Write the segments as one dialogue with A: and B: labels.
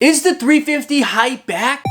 A: Is the 350 hype back?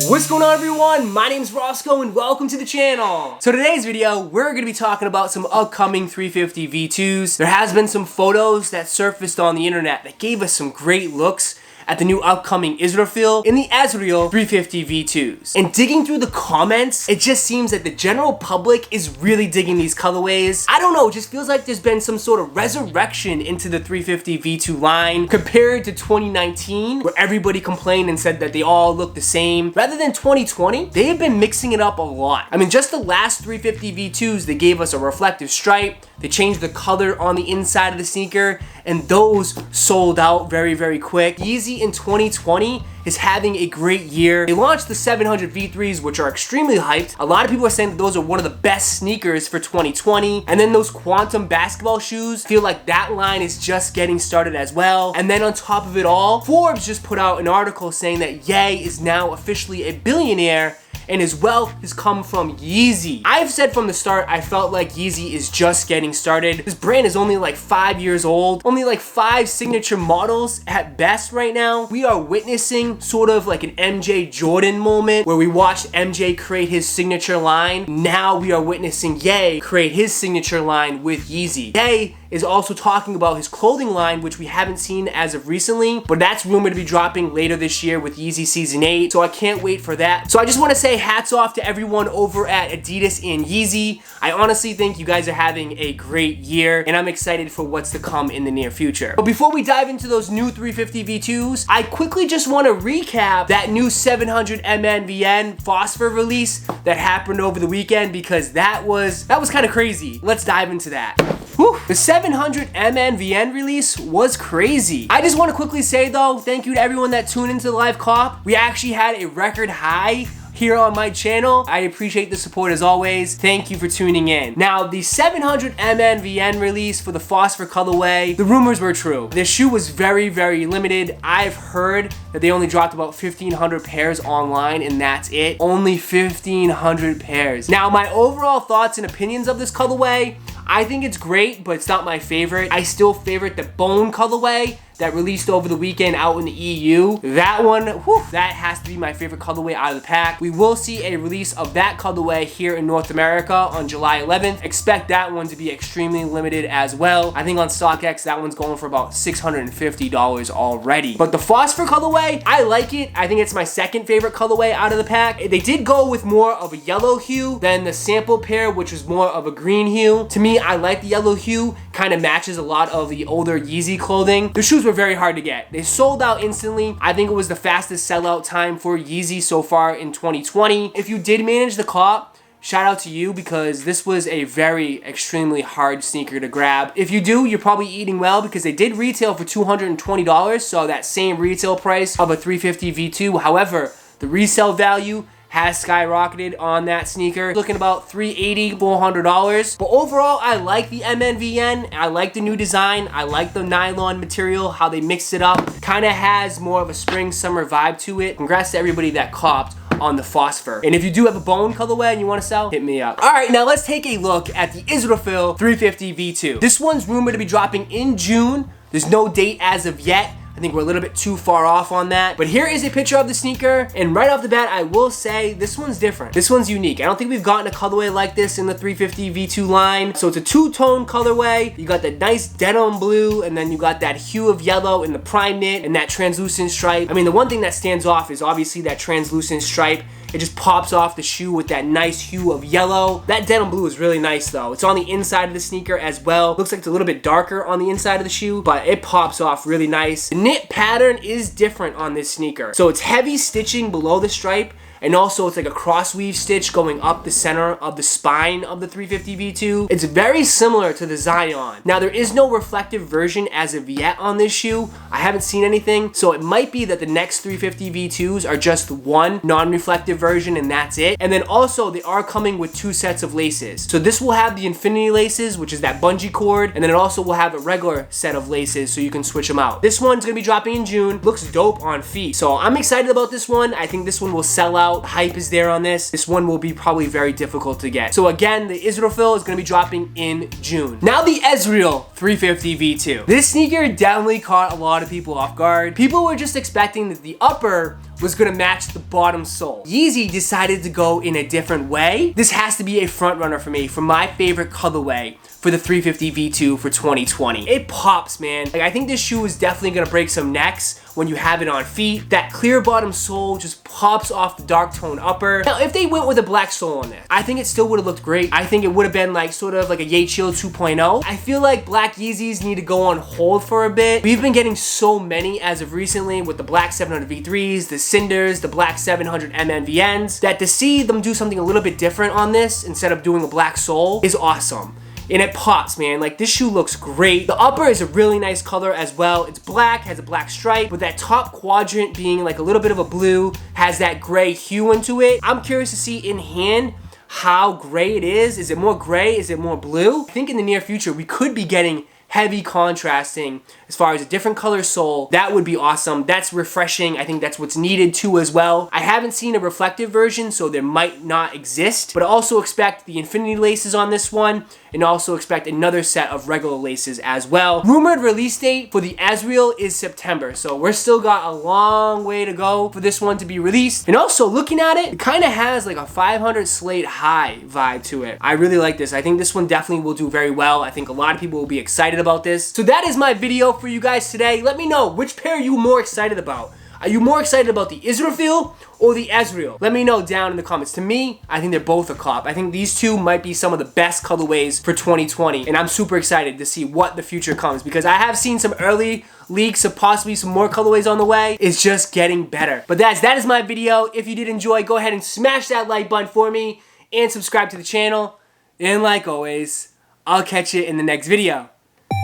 A: What's going on, everyone? My name's Roszko and welcome to the channel. So today's video, we're going to be talking about some upcoming 350 V2s. There has been some photos that surfaced on the internet that gave us some great looks at the new upcoming Azrael in the Asriel 350 V2s. And digging through the comments, it just seems that the general public is really digging these colorways. I don't know, it just feels like there's been some sort of resurrection into the 350 V2 line compared to 2019, where everybody complained and said that they all look the same. Rather than 2020, they have been mixing it up a lot. I mean, just the last 350 V2s, they gave us a reflective stripe, they changed the color on the inside of the sneaker, and those sold out very, very quick. Yeezy in 2020 is having a great year. They launched the 700 V3s, which are extremely hyped. A lot of people are saying that those are one of the best sneakers for 2020. And then those quantum basketball shoes, feel like that line is just getting started as well. And then on top of it all, Forbes just put out an article saying that Ye is now officially a billionaire and his wealth has come from Yeezy. I've said from the start, I felt like Yeezy is just getting started. This brand is only like 5 years old, only like 5 signature models at best right now. We are witnessing sort of like an MJ Jordan moment where we watched MJ create his signature line. Now we are witnessing Ye create his signature line with Yeezy. Ye is also talking about his clothing line, which we haven't seen as of recently, but that's rumored to be dropping later this year with Yeezy Season 8, so I can't wait for that. So I just want to say hats off to everyone over at Adidas and Yeezy. I honestly think you guys are having a great year, and I'm excited for what's to come in the near future. But before we dive into those new 350 V2s, I quickly just want to recap that new 700 MNVN Phosphor release that happened over the weekend, because that was kind of crazy. Let's dive into that. Whew. The 700 MNVN release was crazy. I just want to quickly say though, thank you to everyone that tuned into the live cop. We actually had a record high here on my channel. I appreciate the support as always. Thank you for tuning in. Now, the 700 MNVN release for the Phosphor colorway, the rumors were true. This shoe was very, very limited. I've heard that they only dropped about 1,500 pairs online, and that's it. Only 1,500 pairs. Now, my overall thoughts and opinions of this colorway, I think it's great, but it's not my favorite. I still favorite the bone colorway that released over the weekend out in the EU. That one, whew, that has to be my favorite colorway out of the pack. We will see a release of that colorway here in North America on July 11th. Expect that one to be extremely limited as well. I think on StockX, that one's going for about $650 already. But the Phosphor colorway, I like it. I think it's my second favorite colorway out of the pack. They did go with more of a yellow hue than the sample pair, which was more of a green hue. To me, I like the yellow hue. Kind of matches a lot of the older Yeezy clothing. The shoes were very hard to get. They sold out instantly. I think it was the fastest sellout time for Yeezy so far in 2020. If you did manage the cop, shout out to you, because this was a very extremely hard sneaker to grab. If you do, you're probably eating well, because they did retail for $220, so that same retail price of a 350 V2. However, the resale value has skyrocketed on that sneaker, looking about $380, $400. But overall, I like the MNVN. I like the new design. I like the nylon material, how they mixed it up. Kind of has more of a spring summer vibe to it. Congrats to everybody that copped on the Phosphor. And if you do have a bone colorway and you want to sell, hit me up. All right, now let's take a look at the Azrael 350 V2. This one's rumored to be dropping in June. There's no date as of yet. I think we're a little bit too far off on that. But here is a picture of the sneaker, and right off the bat, I will say this one's different. This one's unique. I don't think we've gotten a colorway like this in the 350 V2 line. So it's a two-tone colorway. You got the nice denim blue, and then you got that hue of yellow in the prime knit and that translucent stripe. I mean, the one thing that stands off is obviously that translucent stripe. It just pops off the shoe with that nice hue of yellow. That denim blue is really nice though. It's on the inside of the sneaker as well. Looks like it's a little bit darker on the inside of the shoe, but it pops off really nice. The knit pattern is different on this sneaker. So it's heavy stitching below the stripe, and also it's like a cross weave stitch going up the center of the spine of the 350 V2. It's very similar to the Zion. Now, there is no reflective version as of yet on this shoe. I haven't seen anything, so it might be that the next 350 V2s are just one non-reflective version and that's it. And then also they are coming with 2 sets of laces. So this will have the infinity laces, which is that bungee cord, and then it also will have a regular set of laces so you can switch them out. This one's gonna be dropping in June. Looks dope on feet. So I'm excited about this one. I think this one will sell out out. Hype is there on this. This one will be probably very difficult to get. So again, the Azrael is going to be dropping in June. Now the Asriel 350 V2. This sneaker definitely caught a lot of people off guard. People were just expecting that the upper was gonna match the bottom sole. Yeezy decided to go in a different way. This has to be a front runner for me for my favorite colorway for the 350 V2 for 2020. It pops, man. Like, I think this shoe is definitely gonna break some necks when you have it on feet. That clear bottom sole just pops off the dark tone upper. Now, if they went with a black sole on this, I think it still would have looked great. I think it would have been like sort of like a Ye Chill 2.0. I feel like black Yeezys need to go on hold for a bit. We've been getting so many as of recently with the black 700 V3s, the Cinders, the black 700 MNVNs, that to see them do something a little bit different on this instead of doing a black sole is awesome. And it pops, man. Like, this shoe looks great. The upper is a really nice color as well. It's black, has a black stripe, with that top quadrant being like a little bit of a blue, has that gray hue into it. I'm curious to see in hand how gray it is. Is it more gray? Is it more blue? I think in the near future, we could be getting heavy contrasting as far as a different color sole. That would be awesome. That's refreshing. I think that's what's needed too as well. I haven't seen a reflective version, so there might not exist, but I also expect the infinity laces on this one, and also expect another set of regular laces as well. Rumored release date for the Azrael is September, so we're still got a long way to go for this one to be released. And also looking at it, it kind of has like a 500 Slate High vibe to it. I really like this. I think this one definitely will do very well. I think a lot of people will be excited about this. So that is my video for you guys today. Let me know, which pair are you more excited about? Are you more excited about the Azrael or the Asriel? Let me know down in the comments. To me, I think they're both a cop. I think these two might be some of the best colorways for 2020, and I'm super excited to see what the future comes, because I have seen some early leaks of possibly some more colorways on the way. It's just getting better. But that is my video. If you did enjoy, go ahead and smash that like button for me and subscribe to the channel. And like always, I'll catch you in the next video.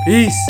A: Peace.